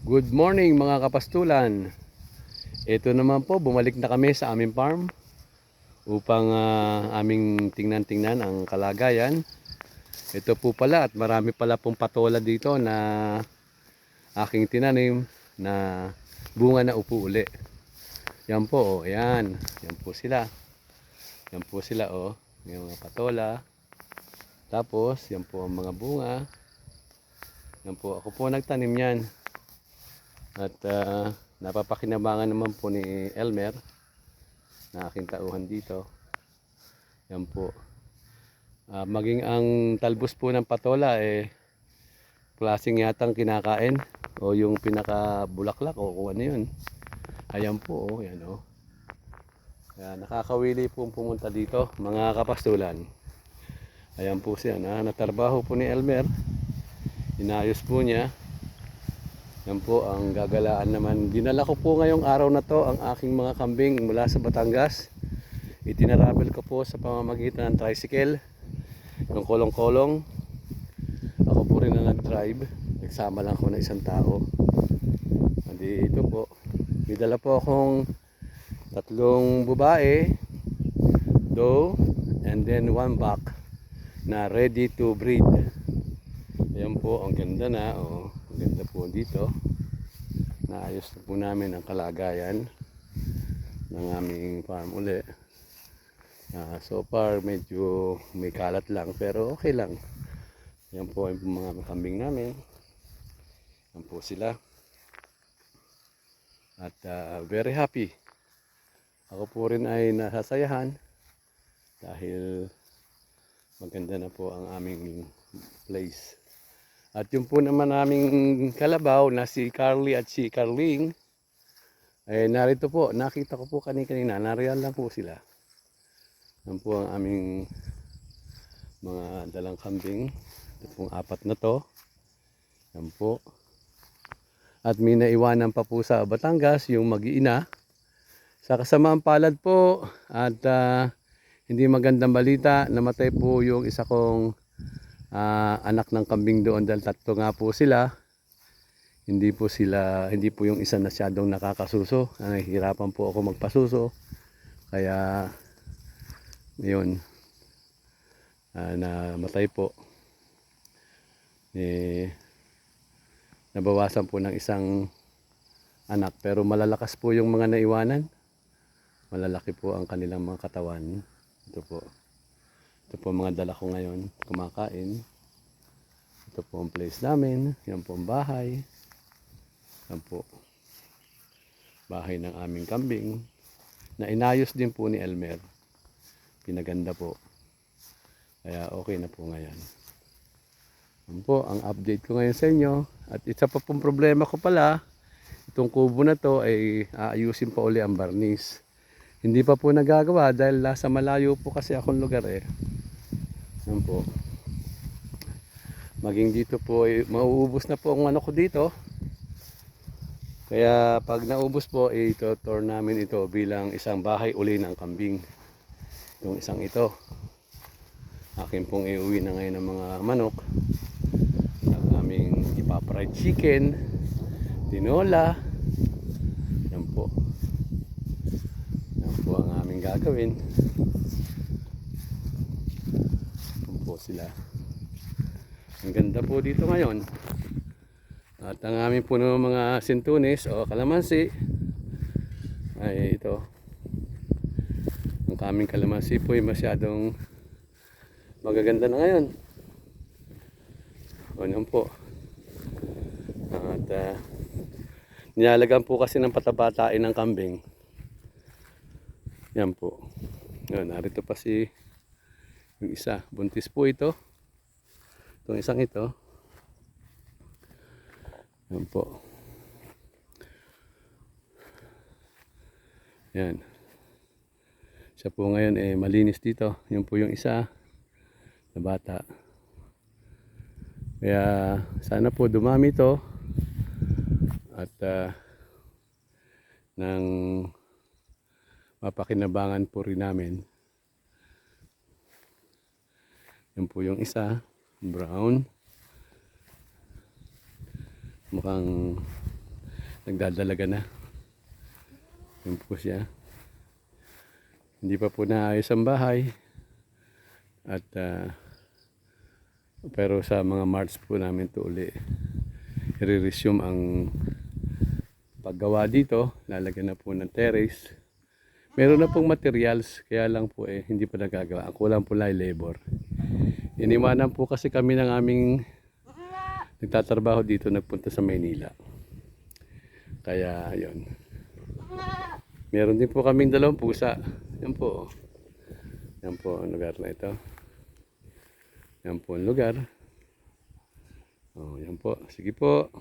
Good morning mga kapastulan. Ito naman po, bumalik na kami sa aming farm upang aming tingnan-tingnan ang kalagayan. Ito po pala at marami pala pong patola dito na aking tinanim na bunga na upo uli. Yan po, oh, yan. Yan po sila. Yan po sila, oh. Yung mga patola. Tapos, yan po ang mga bunga. Yan po, ako po nagtanim yan. At napapakinabangan naman po ni Elmer na aking tauhan dito. Yan po. Maging ang talbos po ng patola klaseng yatang kinakain o yung pinakabulaklak o kung ano yun. Ayan po, oh, yan oh. Kaya nakakawili po pumunta dito mga kapastulan. Ayan po siya natarbaho po ni Elmer. Inayos po niya. Yan po ang gagalaan naman. Dinala ko po ngayong araw na to ang aking mga kambing mula sa Batangas. Itinaravel ko po sa pamamagitan ng tricycle. Yung kolong-kolong. Ako po rin na nag-drive. Nagsama lang ko na isang tao. Dito po. May dala po akong 3 babae, doe, and then 1 buck na ready to breed. Ayan po, ang ganda na. Oh. Ganda po dito. Naayos na po namin ang kalagayan ng aming farm uli. So far medyo may kalat lang pero okay lang. Yan po ang mga kambing namin. Yan po sila. At very happy. Ako po rin ay nasasayahan dahil maganda na po ang aming place. At yung po naman naming kalabaw na si Carly at si Carling, narito po, nakita ko po kanina, nariyan lang po sila. Yan po ang aming mga dalang kambing. Ito pong 4 na to. Yan po. At may naiwanan pa po sa Batangas, yung mag-iina. Sa kasamaang palad po, at hindi magandang balita, namatay po yung isa kong anak ng kambing doon dahil 3 nga po sila. Hindi po yung isa masyadong nakakasuso. Nahihirapan po ako magpasuso. Kaya yun, namatay po. Nabawasan po ng isang anak pero malalakas po yung mga naiwanan. Malalaki po ang kanilang mga katawan. Ito po. Ito po mga dala ko ngayon, kumakain. Ito po ang place namin. Yan po ang bahay. Yan po. Bahay ng aming kambing. Na inayos din po ni Elmer. Pinaganda po. Kaya okay na po ngayon. Yan po ang update ko ngayon sa inyo. At isa pa pong problema ko pala, itong kubo na to ay aayusin pa uli ang barnis. Hindi pa po nagagawa dahil nasa malayo po kasi akong lugar Yan po. Maging dito po ay mauubos na po ang manok ko dito. Kaya pag naubos po, ito-tour namin ito bilang isang bahay uli ng kambing. Yung isang ito. Akin pong iuwi na ngayon ng mga manok. Ang aming ipa-fried chicken, tinola. Yan po. Yan po ang aming gagawin. Sila. Ang ganda po dito ngayon. At ang aming puno ng mga sintunis o kalamansi ay ito. Ang kaming kalamansi po ay masyadong magaganda na ngayon. O yan po. At nilalagan po kasi ng patabatain ng kambing. Yan po. Yan, narito pa si yung isa, buntis po ito. Itong isang ito. Yan po. Yan. Siya po ngayon malinis dito. Yan po yung isa na bata. Kaya sana po dumami ito. At nang mapakinabangan po rin namin. Yan po yung isa, brown. Mukhang Nagdadalaga na. Yun po siya. Hindi pa po naayos ang bahay. At pero sa mga March po namin to uli i-resume ang paggawa dito. Lalagyan na po ng terrace. Meron na pong materials, kaya lang po hindi pa nagagawa. Ang kulang po lang ay labor. Iniwanan po kasi kami ng aming nagtatrabaho dito, nagpunta sa Maynila. Kaya yon. Meron din po kaming 2 pusa. Yan po. Yan po ang lugar na ito. Yan po ang lugar. Oh, yan po. Sige po.